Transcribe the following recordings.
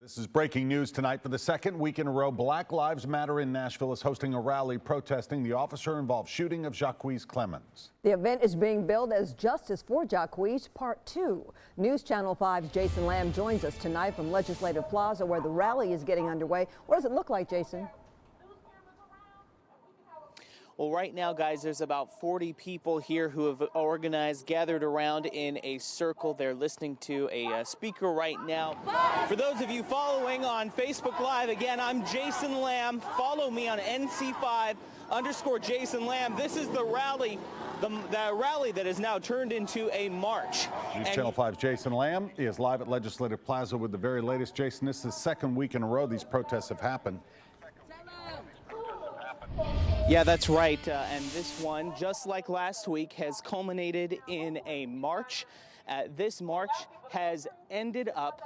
This is breaking news tonight. For the second week in a row, Black Lives Matter in Nashville is hosting a rally protesting the officer-involved shooting of Jacquees Clemens. The event is being billed as Justice for Jacquees Part 2. News Channel 5's Jason Lamb joins us tonight from Legislative Plaza, where the rally is getting underway. What does it look like, Jason? Well, right now, guys, there's about 40 people here who have organized, gathered around in a circle. They're listening to a speaker right now. For those of you following on Facebook Live, again, I'm Jason Lamb. Follow me on NC5_Jason Lamb. This is the rally, the rally that is now turned into a march. News Channel 5's Jason Lamb is live at Legislative Plaza with the very latest. Jason, this is the second week in a row these protests have happened. Yeah, that's right. And this one, just like last week, has culminated in a march. This march has ended up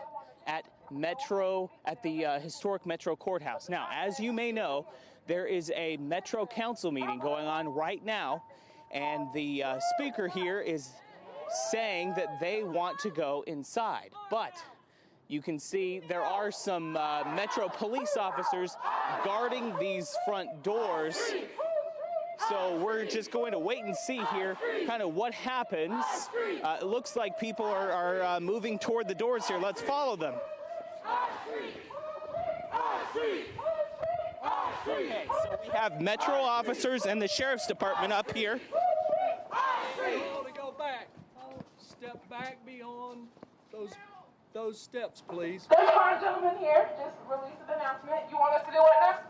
at the historic Metro Courthouse. Now, as you may know, there is a Metro Council meeting going on right now, and the speaker here is saying that they want to go inside. But you can see there are some Metro police officers guarding these front doors. So we're just going to wait and see here kind of what happens. It looks like people are moving toward the doors here. Let's follow them. Okay, so we have Metro officers and the Sheriff's Department up here. To go back. Step back beyond those steps, please. There's one gentleman here, just released an announcement. You want us to do what next?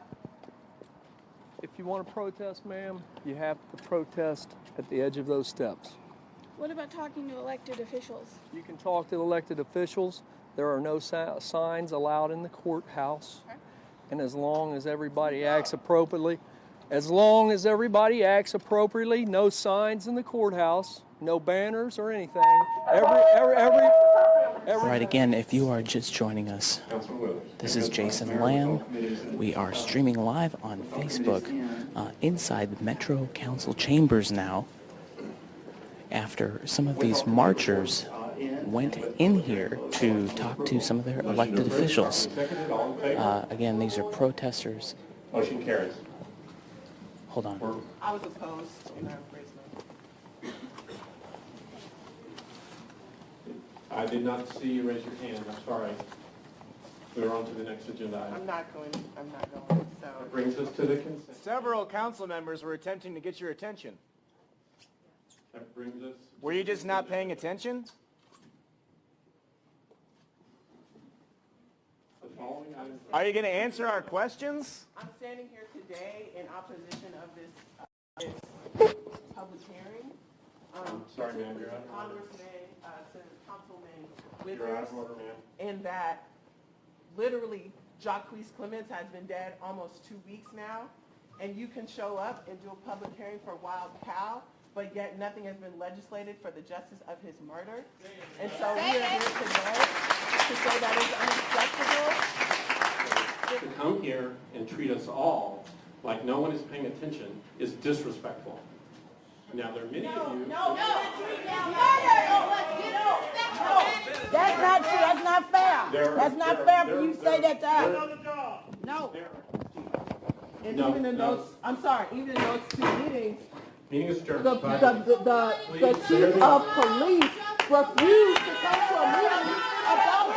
If you want to protest, ma'am, you have to protest at the edge of those steps. What about talking to elected officials? You can talk to elected officials. There are no signs allowed in the courthouse. Okay. And as long as everybody acts appropriately, no signs in the courthouse, no banners or anything. Right, again, if you are just joining us, this is Jason Lamb. We are streaming live on Facebook inside the Metro Council chambers now, after some of these marchers went in here to talk to some of their elected officials. Again, these are protesters. Motion carries. Hold on. I was opposed in our race. I did not see you raise your hand. I'm sorry. We're on to the next agenda item. I'm not going, That so. brings us to the consent. Several council members were attempting to get your attention. That brings us. Were you just not paying attention? The following items. Are you going to answer our questions? I'm standing here today in opposition of this public hearing. I'm sorry, ma'am, you're out of order. Congressman, to Councilman You're out Withers, of order, ma'am. and that literally Jacquees Clemens has been dead almost 2 weeks now, and you can show up and do a public hearing for Wild Cow, but yet nothing has been legislated for the justice of his murder. And so we are here today to say that is unacceptable. To come here and treat us all like no one is paying attention is disrespectful. Now, there are many of you. That's not true. That's not fair. That's not fair for you to say that to us. No. And No, even in no. those, I'm sorry, even in those 2 meetings, Meeting is adjourned. the chief of police refused to come to a meeting about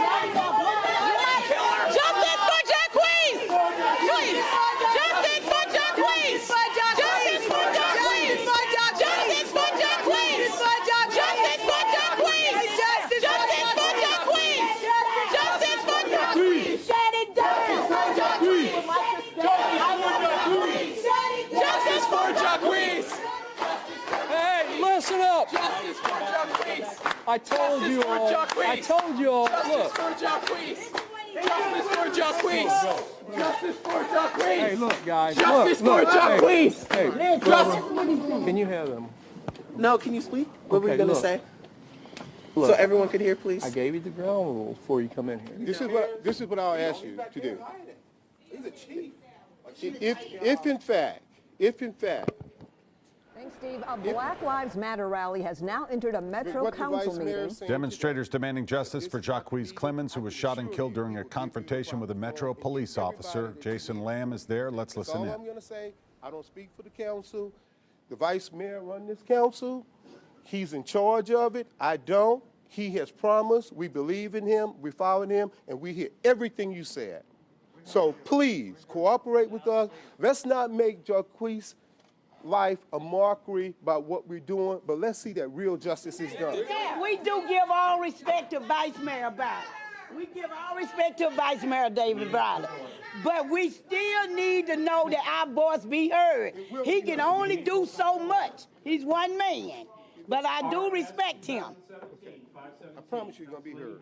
Justice for Jacquees! Please! Justice for Jacquees! Justice for Jacquees! Justice for Jacquees! Justice for Jacquees! Justice for Jacquees! Justice for Jacquees! Shut it down. Justice for Jacquees! Hey, listen up! Justice for Jacquees! I told you all. Look. For Jacquees! Justice for Jacquees! Justice for Jacquees! Hey, look, guys. Justice look, for Jacquees! Hey, can you have them? No, can you speak? What were you Okay, going to look. say? Look, So everyone could hear, please. I gave you the ground rules before you come in here. This is what I'll ask you to do. He's a chief. If in fact Thanks, Steve. A Black Lives Matter rally has now entered a Metro Council meeting. Demonstrators demanding justice for Jacquees Clemens, who was shot and killed during a confrontation with a Metro police officer. Jason Lamb is there. Let's listen in. All I'm going to say, I don't speak for the council. The vice mayor run this council. He's in charge of it. I don't. He has promised. We believe in him. We follow him. And we hear everything you said. So please cooperate with us. Let's not make Jacquees' life a mockery about what we're doing, but let's see that real justice is done. We do give all respect to Vice Mayor Briley. We give all respect to Vice Mayor David Briley. But we still need to know that our voice be heard. He can only do so much. He's one man. But I do respect him. I promise you're going to be heard.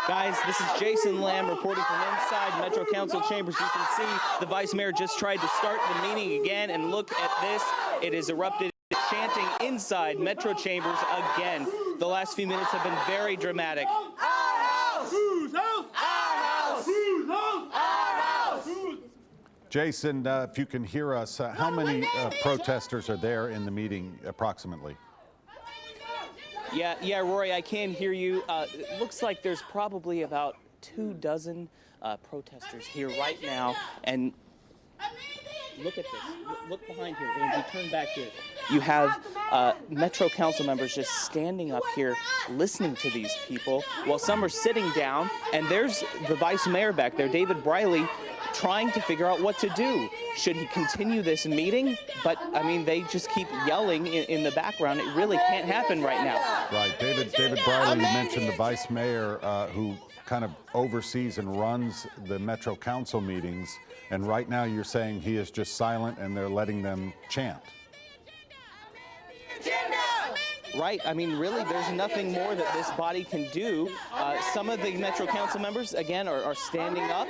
Guys, this is Jason Lamb reporting from inside Metro Council chambers. You can see the Vice Mayor just tried to start the meeting again, and look at this. It has erupted chanting inside Metro chambers again. The last few minutes have been very dramatic. Our house! Whose house? Our house! Whose house? Our house! Jason, if you can hear us, how many protesters are there in the meeting approximately? Yeah, Rory, I can hear you. It looks like there's probably about 24 protesters here right now. And look at this. Look behind here. Angie, turn back here. You have Metro Council members just standing up here listening to these people while some are sitting down. And there's the Vice Mayor back there, David Briley, trying to figure out what to do. Should he continue this meeting? But, I mean, they just keep yelling in the background. It really can't happen right now. Right. David Briley, you mentioned the Vice Mayor who kind of oversees and runs the Metro Council meetings. And right now you're saying he is just silent and they're letting them chant. Right. I mean, really, there's nothing more that this body can do. Some of the Metro Council members, again, are standing up,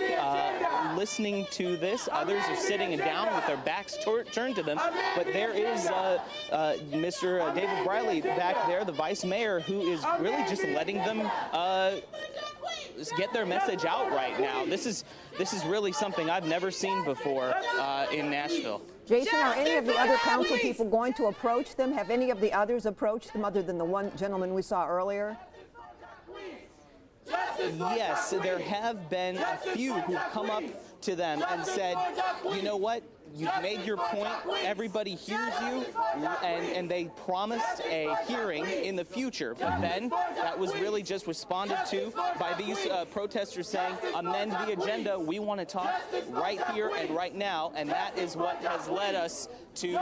listening to this. Others are sitting down with their backs turned to them. But there is Mr. David Briley back there, the Vice Mayor, who is really just letting them get their message out right now. This is really something I've never seen before in Nashville. Jason, are any of the other council people going to approach them? Have any of the others approached them other than the one gentleman we saw earlier? Yes, there have been a few who've come up to them and said, you know what? You've made your point. Everybody hears you, and they promised a hearing in the future. But then that was really just responded to by these protesters saying, amend the agenda. We want to talk right here and right now. And that is what has led us to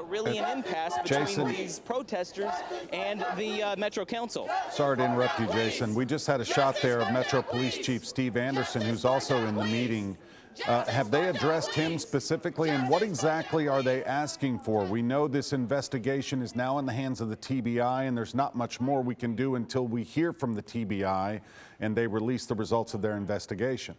really an impasse between these protesters and the Metro Council. Sorry to interrupt you, Jason. We just had a shot there of Metro Police Chief Steve Anderson, who's also in the meeting. Have they addressed him specifically, and what exactly are they asking for? We know this investigation is now in the hands of the TBI, and there's not much more we can do until we hear from the TBI and they release the results of their investigation.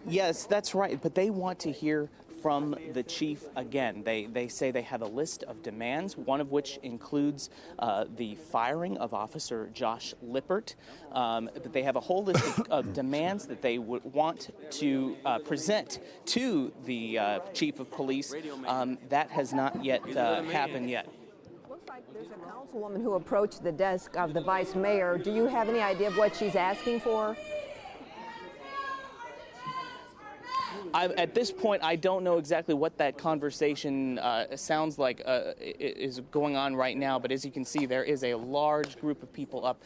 Yes, that's right, but they want to hear from the chief again. They say they have a list of demands, one of which includes the firing of Officer Josh Lippert. But they have a whole list of demands that they would want to present to the chief of police. That has not yet happened yet. Looks like there's a councilwoman who approached the desk of the Vice Mayor. Do you have any idea of what she's asking for? At this point, I don't know exactly what that conversation sounds like is going on right now, but as you can see, there is a large group of people up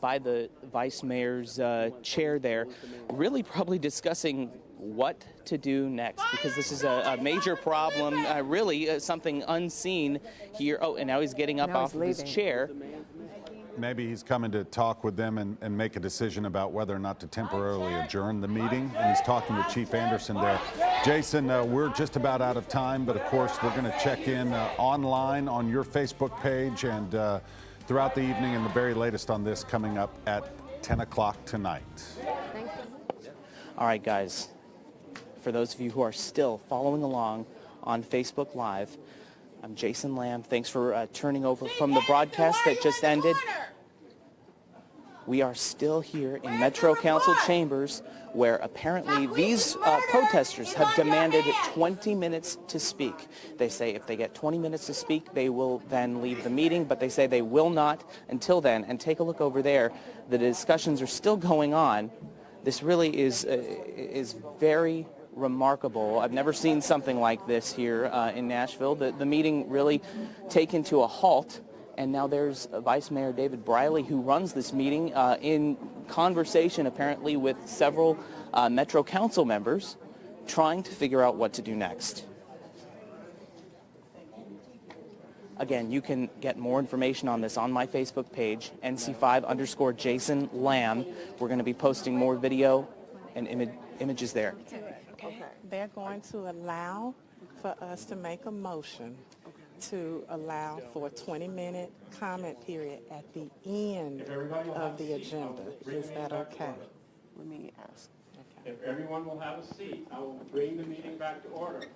by the Vice Mayor's chair there, really probably discussing what to do next, because this is a major problem, really something unseen here. Oh, and now he's getting up off of his chair. Maybe he's coming to talk with them and make a decision about whether or not to temporarily adjourn the meeting. And he's talking with Chief Anderson there. Jason, we're just about out of time, but of course we're going to check in online on your Facebook page and throughout the evening, and the very latest on this coming up at 10 o'clock tonight. Thanks. All right, guys. For those of you who are still following along on Facebook Live, I'm Jason Lamb. Thanks for turning over from the broadcast that just ended. We are still here in Metro Council chambers where apparently these protesters have demanded 20 minutes to speak. They say if they get 20 minutes to speak, they will then leave the meeting, but they say they will not until then. And take a look over there. The discussions are still going on. This really is very remarkable. I've never seen something like this here in Nashville. The meeting really taken to a halt. And now there's Vice Mayor David Briley, who runs this meeting in conversation apparently with several Metro Council members trying to figure out what to do next. Again, you can get more information on this on my Facebook page, NC5_Jason Lamb. We're going to be posting more video and images there. Okay. They're going to allow for us to make a motion to allow for a 20-minute comment period at the end of the agenda. Is that okay? Let me ask. If everyone will have a seat, I will bring the meeting back to order.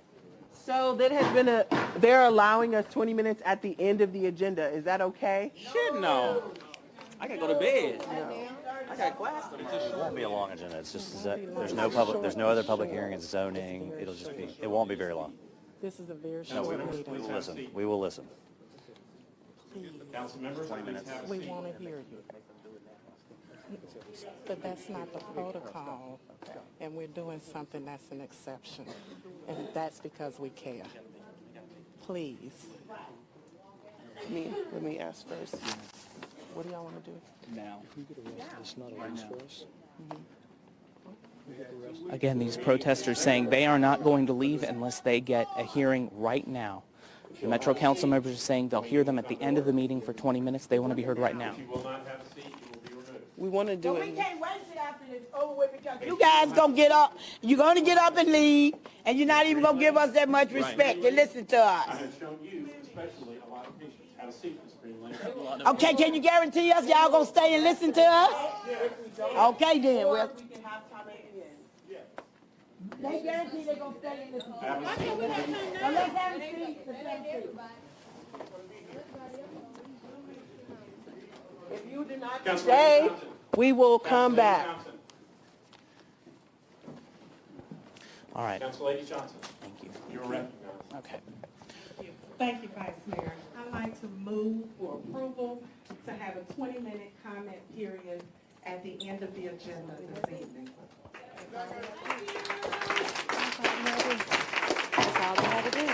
So that has been they're allowing us 20 minutes at the end of the agenda. Is that okay? Shit, no. I gotta go to bed. I got class tomorrow. It won't be a long agenda. It's just there's no other public hearings, zoning. It won't be very long. This is a very No, short we meeting. will listen. We will listen. Please, Council members, please have a we seat. want to hear you. But that's not the protocol, and we're doing something that's an exception, and that's because we care. Please. Let me ask first. What do y'all want to do? Now. Again, these protesters saying they are not going to leave unless they get a hearing right now. The Metro Council members are saying they'll hear them at the end of the meeting for 20 minutes. They want to be heard right now. If you will not have a seat, you will be removed. We want to do But we it. can't waste it after it's over with because you guys gonna get up, you're gonna get up and leave, and you're not even gonna give us that much respect and listen to I us. have shown you, especially, a lot of patience. Have a seat, Ms. Greenland. Okay, can you guarantee us y'all gonna stay and listen to us? Okay then, well. They guarantee they're gonna stay and listen to us. Now let's have a seat. Let's have a seat. If you do not Councilwoman stay, Johnson. we will come Councilwoman back. Johnson. All right. Councilwoman Johnson, Thank you. you are recognized. Okay. Thank you, Vice Mayor. I'd like to move for approval to have a 20-minute comment period at the end of the agenda this evening. That's all they had to do.